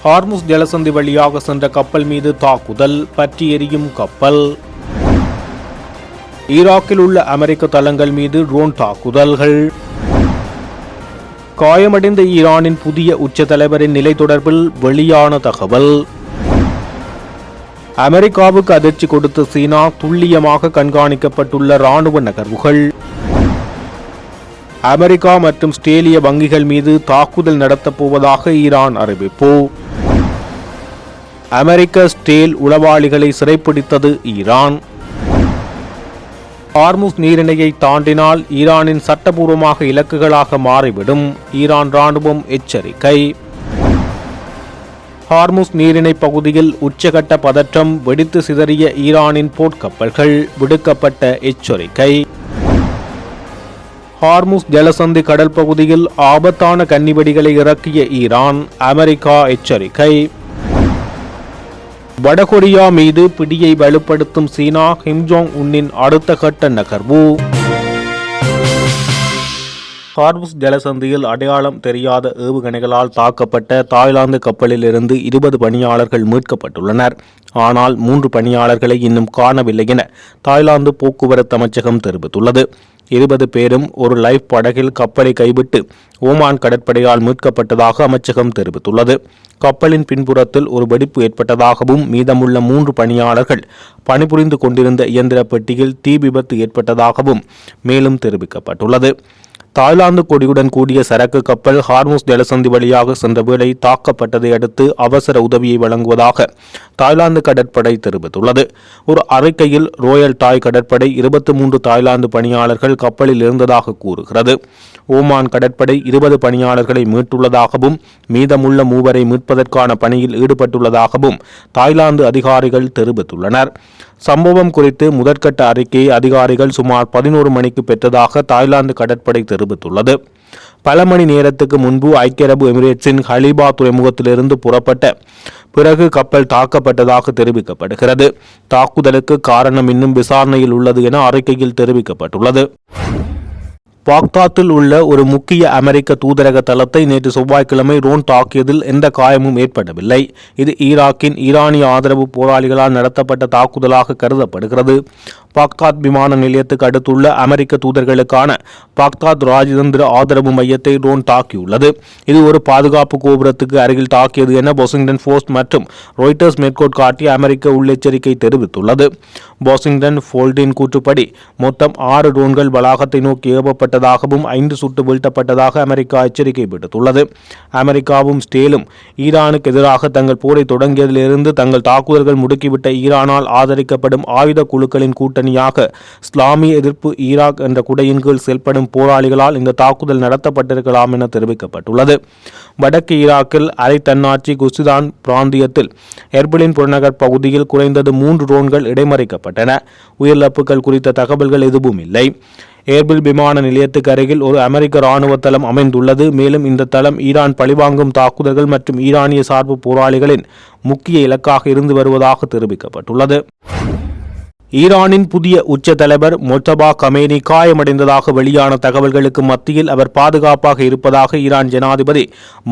Hormuz ஜலசந்தி வழியாக சென்ற கப்பல் மீது தாக்குதல், பற்றி எரியும் கப்பல். ஈராக்கில் உள்ள அமெரிக்க தளங்கள் மீது ட்ரோன் தாக்குதல்கள். காயமடைந்த ஈரானின் புதிய உச்ச தலைவரின் நிலை தொடர்பில் வெளியான தகவல். அமெரிக்காவுக்கு அதிர்ச்சி கொடுத்த சீனா, துல்லியமாக கண்காணிக்கப்பட்டுள்ள இராணுவ நகர்வுகள். அமெரிக்கா மற்றும் ஆஸ்திரேலிய வங்கிகள் மீது தாக்குதல் நடத்தப் போவதாக ஈரான் அறிவிப்பு. அமெரிக்க ஸ்டேல் உளவாளிகளை சிறைப்பிடித்தது ஈரான். ஹார்முஸ் நீரிணையை தாண்டினால் ஈரானின் சட்டபூர்வமாக இலக்குகளாக மாறிவிடும், ஈரான் ராணுவம் எச்சரிக்கை. ஹார்முஸ் நீரிணை பகுதியில் உச்சகட்ட பதற்றம், வெடித்து சிதறிய ஈரானின் போர்க்கப்பல்கள், விடுக்கப்பட்ட எச்சரிக்கை. ஹார்முஸ் ஜலசந்தி கடல் பகுதியில் ஆபத்தான கன்னிவெடிகளை இறக்கிய ஈரான், அமெரிக்கா எச்சரிக்கை. வடகொரியா மீது பிடியை வலுப்படுத்தும் சீனா, கிம் ஜோங் உன்னின் அடுத்த கட்ட நகர்வு. ஹார்முஸ் ஜலசந்தியில் அடையாளம் தெரியாத ஏவுகணைகளால் தாக்கப்பட்ட தாய்லாந்து கப்பலில் இருந்து 20 பணியாளர்கள் மீட்கப்பட்டுள்ளனர். ஆனால் 3 பணியாளர்களை இன்னும் காணவில்லை என தாய்லாந்து போக்குவரத்து அமைச்சகம் தெரிவித்துள்ளது. 20 பேரும் ஒரு லைஃப் படகில் கப்பலை கைவிட்டு ஓமான் கடற்படையால் மீட்கப்பட்டதாக அமைச்சகம் தெரிவித்துள்ளது. கப்பலின் பின்புறத்தில் ஒரு வெடிப்பு ஏற்பட்டதாகவும், மீதமுள்ள 3 பணியாளர்கள் பணிபுரிந்து கொண்டிருந்த இயந்திர பெட்டியில் தீ விபத்து ஏற்பட்டதாகவும் மேலும் தெரிவிக்கப்பட்டுள்ளது. தாய்லாந்து கொடியுடன் கூடிய சரக்கு கப்பல் ஹார்முஸ் ஜலசந்தி வழியாக சென்ற வேளை தாக்கப்பட்டதை அடுத்து அவசர உதவியை வழங்குவதாக தாய்லாந்து கடற்படை தெரிவித்துள்ளது. ஒரு அறிக்கையில் ரோயல் தாய் கடற்படை 23 தாய்லாந்து பணியாளர்கள் கப்பலில் இருந்ததாக கூறுகிறது. ஓமான் கடற்படை 20 பணியாளர்களை மீட்டுள்ளதாகவும், மீதமுள்ள 3 மீட்பதற்கான பணியில் ஈடுபட்டுள்ளதாகவும் தாய்லாந்து அதிகாரிகள் தெரிவித்துள்ளனர். சம்பவம் குறித்து முதற்கட்ட அறிக்கையை அதிகாரிகள் சுமார் 11 மணிக்கு பெற்றதாக தாய்லாந்து கடற்படை தெரிவித்துள்ளது. பல மணி நேரத்துக்கு முன்பு ஐக்கிய அரபு எமிரேட்ஸின் ஹலீபா துறைமுகத்திலிருந்து புறப்பட்ட பிறகு கப்பல் தாக்கப்பட்டதாக தெரிவிக்கப்படுகிறது. தாக்குதலுக்கு காரணம் இன்னும் விசாரணையில் உள்ளது என அறிக்கையில் தெரிவிக்கப்பட்டுள்ளது. பாக்தாத்தில் உள்ள ஒரு முக்கிய அமெரிக்க தூதரக தளத்தை நேற்று செவ்வாய்க்கிழமை ட்ரோன் தாக்கியதில் எந்த காயமும் ஏற்படவில்லை. இது ஈராக்கின் ஈரானிய ஆதரவு போராளிகளால் நடத்தப்பட்ட தாக்குதலாக கருதப்படுகிறது. பாக்தாத் விமான நிலையத்துக்கு அடுத்துள்ள அமெரிக்க தூதர்களுக்கான பாக்தாத் ராஜதந்திர ஆதரவு மையத்தை ட்ரோன் தாக்கியுள்ளது. இது ஒரு பாதுகாப்பு கோபுரத்துக்கு அருகில் தாக்கியது என வாஷிங்டன் போஸ்ட் மற்றும் ராய்ட்டர்ஸ் மேற்கோள் காட்டி அமெரிக்க உள்ளெச்சரிக்கை தெரிவித்துள்ளது. வாஷிங்டன் போல்டின் கூற்றுப்படி மொத்தம் 6 ட்ரோன்கள் வளாகத்தை நோக்கி ஏவப்பட்டதாகவும் 5 சுட்டு வீழ்த்தப்பட்டதாக அமெரிக்கா எச்சரிக்கை விடுத்துள்ளது. அமெரிக்காவும் ஸ்டேலும் ஈரானுக்கு எதிராக தங்கள் போரை தொடங்கியதிலிருந்து தங்கள் தாக்குதல்கள் முடுக்கிவிட்ட ஈரானால் ஆதரிக்கப்படும் ஆயுத குழுக்களின் கூட்டணியாக இஸ்லாமிய எதிர்ப்பு ஈராக் என்ற குடையின் கீழ் செயல்படும் போராளிகளால் இந்த தாக்குதல் நடத்தப்பட்டிருக்கலாம் என தெரிவிக்கப்பட்டுள்ளது. வடக்கு ஈராக்கில் அரை தன்னாட்சி குசிதான் பிராந்தியத்தில் எர்பிலின் புறநகர் பகுதியில் குறைந்தது 3 ட்ரோன்கள் இடைமறிக்கப்பட்டன. உயிரிழப்புகள் குறித்த தகவல்கள் எதுவும் இல்லை. ஏர்பில் விமான நிலையத்துக்கு அருகில் ஒரு அமெரிக்க இராணுவ தளம் அமைந்துள்ளது. மேலும் இந்த தளம் ஈரான் பழிவாங்கும் தாக்குதல்கள் மற்றும் ஈரானிய சார்பு போராளிகளின் முக்கிய இலக்காக இருந்து வருவதாக தெரிவிக்கப்பட்டுள்ளது. ஈரானின் புதிய உச்ச தலைவர் மொஜ்தபா கமேனி காயமடைந்ததாக வெளியான தகவல்களுக்கு மத்தியில் அவர் பாதுகாப்பாக இருப்பதாக ஈரான் ஜனாதிபதி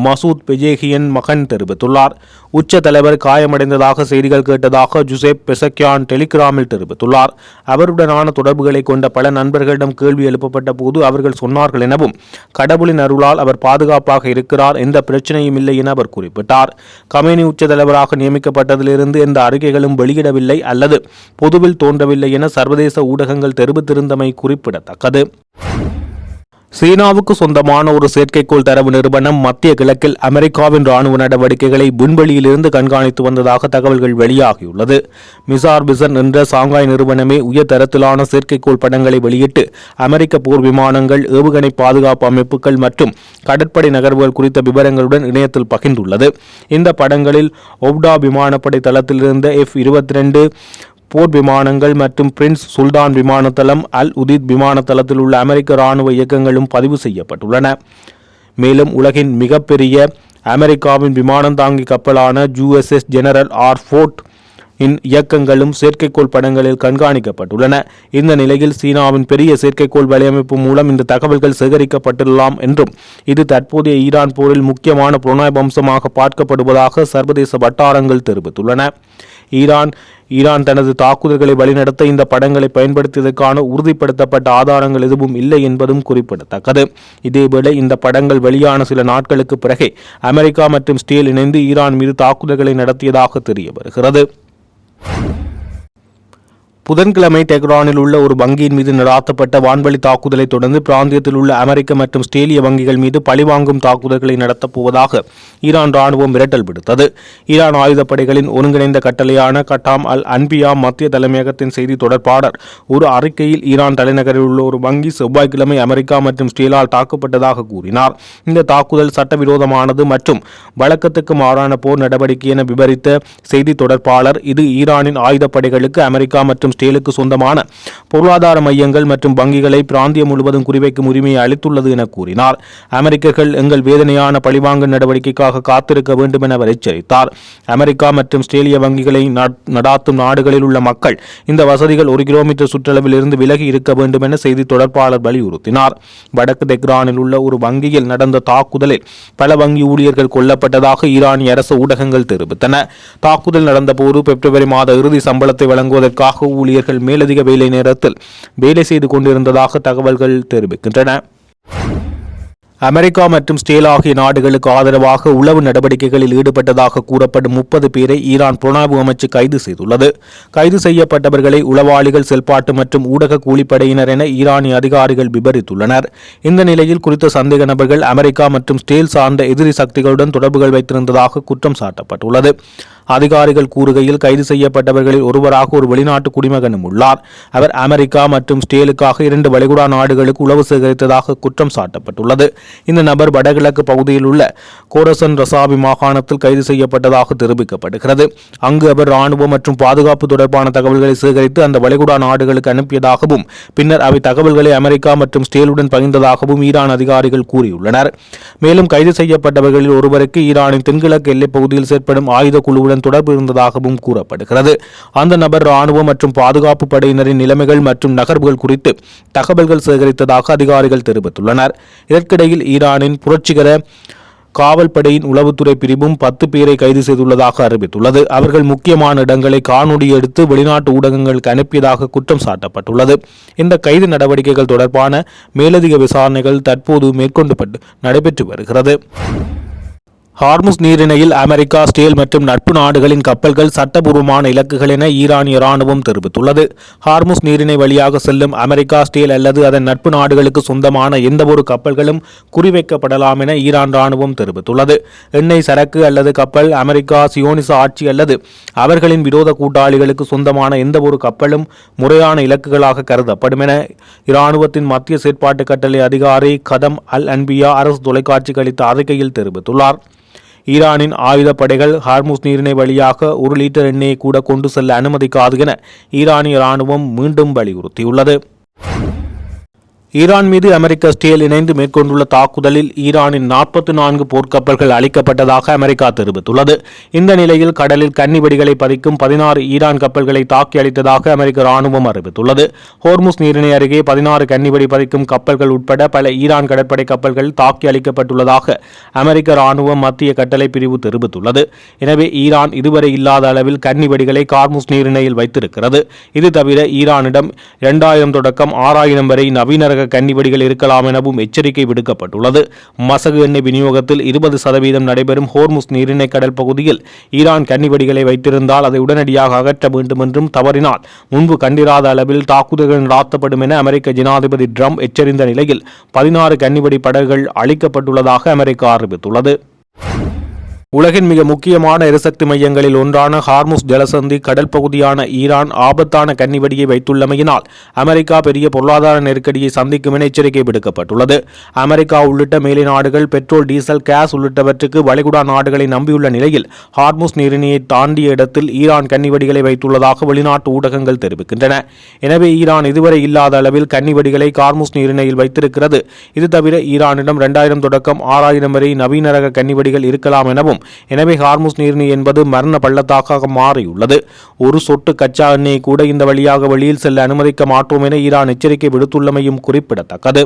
மசூத் பெஜேகியன் மகன் தெரிவித்துள்ளார். உச்ச தலைவர் காயமடைந்ததாக செய்திகள் கேட்டதாக ஜுசேப் பெசக்யான் டெலிகிராமில் தெரிவித்துள்ளார். அவருடனான தொடர்புகளை கொண்ட பல நண்பர்களிடம் கேள்வி எழுப்பப்பட்ட போது அவர்கள் சொன்னார்கள் எனவும், கடவுளின் அருளால் அவர் பாதுகாப்பாக இருக்கிறார், எந்த பிரச்சனையும் இல்லை என அவர் குறிப்பிட்டார். கமேனி உச்ச தலைவராக நியமிக்கப்பட்டதிலிருந்து எந்த அறிக்கைகளும் வெளியிடவில்லை அல்லது பொதுவில் தோன்றவில்லை என சர்வதேச ஊடகங்கள் தெரிவித்திருந்தமை குறிப்பிடத்தக்கது. சீனாவுக்கு சொந்தமான ஒரு செயற்கைக்கோள் தரவு நிறுவனம் மத்திய கிழக்கில் அமெரிக்காவின் ராணுவ நடவடிக்கைகளை விண்வெளியிலிருந்து கண்காணித்து வந்ததாக தகவல்கள் வெளியாகியுள்ளது. மிசார் பிசன் என்ற சாங்காய் நிறுவனமே உயர்தரத்திலான செயற்கைக்கோள் படங்களை வெளியிட்டு அமெரிக்க போர் விமானங்கள், ஏவுகணை பாதுகாப்பு அமைப்புகள் மற்றும் கடற்படை நகர்வுகள் குறித்த விவரங்களுடன் இணையத்தில் பகிர்ந்துள்ளது. இந்த படங்களில் ஒப்டா விமானப்படை தளத்திலிருந்த F-22 போர் விமானங்கள் மற்றும் பிரின்ஸ் சுல்தான் விமான தளம், அல் உதீத் விமான தளத்தில் உள்ள அமெரிக்க இராணுவ இயக்கங்களும் பதிவு செய்யப்பட்டுள்ளன. மேலும் உலகின் மிகப்பெரிய அமெரிக்காவின் விமானம் தாங்கி கப்பலான USS ஜெனரல் ஆர் ஃபோர்ட் இயக்கங்களும் செயற்கைக்கோள் படங்களில் கண்காணிக்கப்பட்டுள்ளன. இந்த நிலையில் சீனாவின் பெரிய செயற்கைக்கோள் வலையமைப்பு மூலம் இந்த தகவல்கள் சேகரிக்கப்பட்டுள்ளலாம் என்றும் இது தற்போதைய ஈரான் போரில் முக்கியமான புலனாய்வு அம்சமாக பார்க்கப்படுவதாக சர்வதேச வட்டாரங்கள் தெரிவித்துள்ளன. ஈரான் தனது தாக்குதல்களை வழிநடத்த இந்த படங்களை பயன்படுத்தியதற்கான உறுதிப்படுத்தப்பட்ட ஆதாரங்கள் எதுவும் இல்லை என்பதும் குறிப்பிடத்தக்கது. இதேவேளை இந்த படங்கள் வெளியான சில நாட்களுக்கு பிறகே அமெரிக்கா மற்றும் இஸ்ரேல் இணைந்து ஈரான் மீது தாக்குதல்களை நடத்தியதாக தெரிய வருகிறது. புதன்கிழமை டெஹ்ரானில் உள்ள ஒரு வங்கியின் மீது நடாத்தப்பட்ட வான்வழி தாக்குதலை தொடர்ந்து பிராந்தியத்தில் உள்ள அமெரிக்க மற்றும் ஆஸ்திரேலிய வங்கிகள் மீது பழிவாங்கும் தாக்குதல்களை நடத்தப் போவதாக ஈரான் ராணுவம் மிரட்டல் விடுத்தது. ஈரான் ஆயுதப்படைகளின் ஒருங்கிணைந்த கட்டளையான கட்டாம் அல் அன்பியா மத்திய தலைமையகத்தின் செய்தி தொடர்பாளர் ஒரு அறிக்கையில் ஈரான் தலைநகரில் உள்ள ஒரு வங்கி செவ்வாய்க்கிழமை அமெரிக்கா மற்றும் இஸ்ரேலால் தாக்கப்பட்டதாக கூறினார். இந்த தாக்குதல் சட்டவிரோதமானது மற்றும் வழக்கத்துக்கு மாறான போர் நடவடிக்கை என விவரித்த செய்தி தொடர்பாளர், இது ஈரானின் ஆயுதப்படைகளுக்கு அமெரிக்கா மற்றும் இஸ்ரேலுக்கு சொந்தமான பொருளாதார மையங்கள் மற்றும் வங்கிகளை பிராந்தியம் முழுவதும் குறிவைக்கும் உரிமையை அளித்துள்ளது என கூறினார். அமெரிக்கர்கள் எங்கள் வேதனையான பழிவாங்கும் நடவடிக்கைக்காக காத்திருக்க வேண்டும் என அவர் எச்சரித்தார். அமெரிக்கா மற்றும் ஆஸ்திரேலிய வங்கிகளை நடாத்தும் நாடுகளில் உள்ள மக்கள் இந்த வசதிகள் 1 கிலோமீட்டர் சுற்றளவில் இருந்து விலகி இருக்க வேண்டும் என செய்தி தொடர்பாளர் வலியுறுத்தினார். வடக்கு தெஹ்ரானில் உள்ள ஒரு வங்கியில் நடந்த தாக்குதலில் பல வங்கி ஊழியர்கள் கொல்லப்பட்டதாக ஈரானிய அரசு ஊடகங்கள் தெரிவித்தன. தாக்குதல் நடந்தபோது பிப்ரவரி மாத இறுதி சம்பளத்தை வழங்குவதற்காக ஊழியர்கள் மேலதிக வேலை நேரத்தில் வேலை செய்து கொண்டிருந்ததாக தகவல்கள் தெரிவிக்கின்றன. அமெரிக்கா மற்றும் இஸ்ரேல் ஆகிய நாடுகளுக்கு ஆதரவாக உளவு நடவடிக்கைகளில் ஈடுபட்டதாக கூறப்படும் 30 பேரை ஈரான் புலனாய்வு அமைச்சு கைது செய்துள்ளது. கைது செய்யப்பட்டவர்களை உளவாளிகள், செயல்பாட்டு மற்றும் ஊடக கூலிப்படையினர் என ஈரானிய அதிகாரிகள் விவரித்துள்ளனர். இந்த நிலையில் குறித்த சந்தேக நபர்கள் அமெரிக்கா மற்றும் இஸ்ரேல் சார்ந்த எதிரி சக்திகளுடன் தொடர்புகள் வைத்திருந்ததாக குற்றம் சாட்டப்பட்டுள்ளது. அதிகாரிகள் கூறுகையில், கைது செய்யப்பட்டவர்களில் ஒருவராக ஒரு வெளிநாட்டு குடிமகனும் உள்ளார். அவர் அமெரிக்கா மற்றும் இஸ்ரேலுக்காக 2 வளைகுடா நாடுகளுக்கு உளவு சேகரித்ததாக குற்றம் சாட்டப்பட்டுள்ளது. இந்த நபர் வடகிழக்கு பகுதியில் உள்ள கோரசன் ரசாபி மாகாணத்தில் கைது செய்யப்பட்டதாக தெரிவிக்கப்படுகிறது. அங்கு அவர் ராணுவம் மற்றும் பாதுகாப்பு தொடர்பான தகவல்களை சேகரித்து அந்த வளைகுடா நாடுகளுக்கு அனுப்பியதாகவும் பின்னர் அவை தகவல்களை அமெரிக்கா மற்றும் இஸ்ரேலுடன் பகிர்ந்ததாகவும் ஈரான் அதிகாரிகள் கூறியுள்ளனர். மேலும் கைது செய்யப்பட்டவர்களில் ஒருவருக்கு ஈரானின் தென்கிழக்கு எல்லைப் பகுதியில் செயற்படும் ஆயுத குழுவுடன் தொடர்பு இருந்ததாகவும் கூறப்படுகிறது. அந்த நபர் ராணுவம் மற்றும் பாதுகாப்பு படையினரின் நிலைமைகள் மற்றும் நகர்வுகள் குறித்து தகவல்கள் சேகரித்ததாக அதிகாரிகள் தெரிவித்துள்ளனர். இதற்கிடையில் ஈரானின் புரட்சிகர காவல் படையின் உளவுத்துறை பிரிவும் 10 பேரை கைது செய்துள்ளதாக அறிவித்துள்ளது. அவர்கள் முக்கியமான இடங்களை காணொலி எடுத்து வெளிநாட்டு ஊடகங்களுக்கு அனுப்பியதாக குற்றம் சாட்டப்பட்டுள்ளது. இந்த கைது நடவடிக்கைகள் தொடர்பான மேலதிக விசாரணைகள் தற்போது நடைபெற்று வருகிறது. ஹார்முஸ் நீரிணையில் அமெரிக்கா, இஸ்ரேல் மற்றும் நட்பு நாடுகளின் கப்பல்கள் சட்டபூர்வமான இலக்குகள் என ஈரானிய ராணுவம் தெரிவித்துள்ளது. ஹார்முஸ் நீரிணை வழியாக செல்லும் அமெரிக்கா, இஸ்ரேல் அல்லது அதன் நட்பு நாடுகளுக்கு சொந்தமான எந்தவொரு கப்பல்களும் குறிவைக்கப்படலாம் என ஈரான் ராணுவம் தெரிவித்துள்ளது. எண்ணெய், சரக்கு அல்லது கப்பல், அமெரிக்கா சியோனிச ஆட்சி அல்லது அவர்களின் விரோத கூட்டாளிகளுக்கு சொந்தமான எந்தவொரு கப்பலும் முறையான இலக்குகளாக கருதப்படும் என இராணுவத்தின் மத்திய செயற்பாட்டு கட்டளை அதிகாரி கதம் அல் அன்பியா அரசு தொலைக்காட்சிக்கு அளித்த அறிக்கையில் தெரிவித்துள்ளார். ஈரானின் ஆயுதப்படைகள் ஹார்முஸ் நீரிணை வழியாக 1 லிட்டர் எண்ணெயை கூட கொண்டு செல்ல அனுமதிக்காது என ஈரானிய ராணுவம் மீண்டும் வலியுறுத்தியுள்ளது. ஈரான் மீது அமெரிக்கா, இஸ்ரேல் இணைந்து மேற்கொண்டுள்ள தாக்குதலில் ஈரானின் 44 போர்க்கப்பல்கள் அளிக்கப்பட்டதாக அமெரிக்கா தெரிவித்துள்ளது. இந்த நிலையில் கடலில் கன்னிவெடிகளை பதிக்கும் 16 ஈரான் கப்பல்களை தாக்கி அளித்ததாக அமெரிக்க ராணுவம் அறிவித்துள்ளது. ஹோர்முஸ் நீரிணை அருகே 16 கன்னிவெடி பதிக்கும் கப்பல்கள் உட்பட பல ஈரான் கடற்படை கப்பல்கள் தாக்கி அளிக்கப்பட்டுள்ளதாக அமெரிக்க ராணுவம் மத்திய கட்டளை பிரிவு தெரிவித்துள்ளது. எனவே ஈரான் இதுவரை இல்லாத அளவில் கன்னிவெடிகளை ஹார்முஸ் நீரிணையில் வைத்திருக்கிறது. இது தவிர ஈரானிடம் 2000 தொடக்கம் 6000 வரை நவீன ரக கன்னிவெடிகள் இருக்கலாம் எனவும் எச்சரிக்கை விடுக்கப்பட்டுள்ளது. மசகு எண்ணெய் விநியோகத்தில் 20% நடைபெறும் ஹோர்முஸ் நீரிணை கடல் பகுதியில் ஈரான் கன்னிவெடிகளை வைத்திருந்தால் அதை உடனடியாக அகற்ற வேண்டும் என்றும், தவறினால் முன்பு கண்டிராத அளவில் தாக்குதல்கள் நடாத்தப்படும் என அமெரிக்க ஜனாதிபதி ட்ரம்ப் எச்சரித்த நிலையில் 16 கன்னிவெடி படகுகள் அளிக்கப்பட்டுள்ளதாக அமெரிக்கா அறிவித்துள்ளது. உலகின் மிக முக்கியமான எரிசக்தி மையங்களில் ஒன்றான ஹார்முஸ் ஜலசந்தி கடல் பகுதியான ஈரான் ஆபத்தான கன்னிவெடியை வைத்துள்ளமையினால் அமெரிக்கா பெரிய பொருளாதார நெருக்கடியை சந்திக்கும் என எச்சரிக்கை விடுக்கப்பட்டுள்ளது. அமெரிக்கா உள்ளிட்ட மேலை நாடுகள் பெட்ரோல், டீசல், கேஸ் உள்ளிட்டவற்றுக்கு வளைகுடா நாடுகளை நம்பியுள்ள நிலையில் ஹார்முஸ் நீரிணையை தாண்டிய இடத்தில் ஈரான் கன்னிவெடிகளை வைத்துள்ளதாக வெளிநாட்டு ஊடகங்கள் தெரிவிக்கின்றன. எனவே ஈரான் இதுவரை இல்லாத அளவில் கன்னிவெடிகளை ஹார்முஸ் நீரிணையில் வைத்திருக்கிறது. இது தவிர ஈரானிடம் 2000 தொடக்கம் 6000 வரை நவீன ரக கன்னிவெடிகள் இருக்கலாம் எனவும் எனவே ஹார்முஸ் நீரிணை என்பது மரண பள்ளத்தாக்காக மாறியுள்ளது. ஒரு சொட்டு கச்சா எண்ணெயை கூட இந்த வழியாக வெளியில் செல்ல அனுமதிக்க மாட்டோம் என ஈரான் எச்சரிக்கை விடுத்துள்ளமையும் குறிப்பிடத்தக்கது.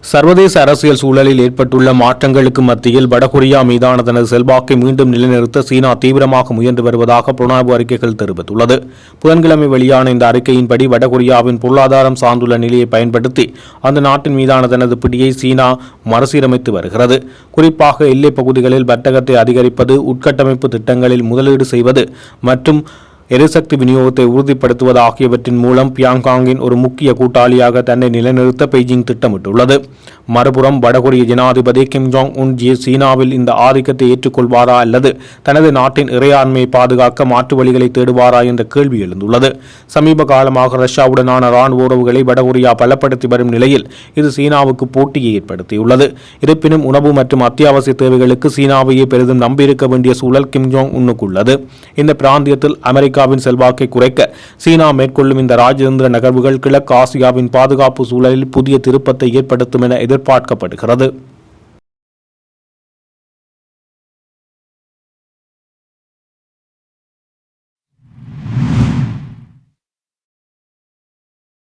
சர்வதேச அரசியல் சூழலில் ஏற்பட்டுள்ள மாற்றங்களுக்கு மத்தியில் வடகொரியா மீதான தனது செல்வாக்கை மீண்டும் நிலைநிறுத்த சீனா தீவிரமாக முயன்று வருவதாக புலனாய்வு அறிக்கைகள் தெரிவித்துள்ளது. புதன்கிழமை வெளியான இந்த அறிக்கையின்படி வடகொரியாவின் பொருளாதாரம் சார்ந்துள்ள நிலையை பயன்படுத்தி அந்த நாட்டின் மீதான தனது பிடியை சீனா மறுசீரமைத்து வருகிறது. குறிப்பாக எல்லைப் பகுதிகளில் வர்த்தகத்தை அதிகரிப்பது, உட்கட்டமைப்பு திட்டங்களில் முதலீடு செய்வது மற்றும் எரிசக்தி விநியோகத்தை உறுதிப்படுத்துவது ஆகியவற்றின் மூலம் பியாங்காங்கின் ஒரு முக்கிய கூட்டாளியாக தன்னை நிலைநிறுத்த பெய்ஜிங் திட்டமிட்டுள்ளது. மறுபுறம் வடகொரிய ஜனாதிபதி கிம் ஜாங் உன் சீனாவில் இந்த ஆதிக்கத்தை ஏற்றுக்கொள்வாரா அல்லது தனது நாட்டின் இறையாண்மையை பாதுகாக்க மாற்று வழிகளை தேடுவாரா என்ற கேள்வி எழுந்துள்ளது. சமீப காலமாக ரஷ்யாவுடனான ராணுவ உறவுகளை வடகொரியா பலப்படுத்தி வரும் நிலையில் இது சீனாவுக்கு போட்டியை ஏற்படுத்தியுள்ளது. இருப்பினும் உணவு மற்றும் அத்தியாவசிய தேவைகளுக்கு சீனாவையே பெரிதும் நம்பியிருக்க வேண்டிய சூழல் கிம் ஜாங் உன்னுக்குள்ளது. இந்த பிராந்தியத்தில் அமெரிக்காவின் செல்வாக்கை குறைக்க சீனா மேற்கொள்ளும் இந்த ராஜதந்திர நகர்வுகள் கிழக்கு ஆசியாவின் பாதுகாப்பு சூழலில் புதிய திருப்பத்தை ஏற்படுத்தும் என எதிர்பார்க்கப்படுகிறது.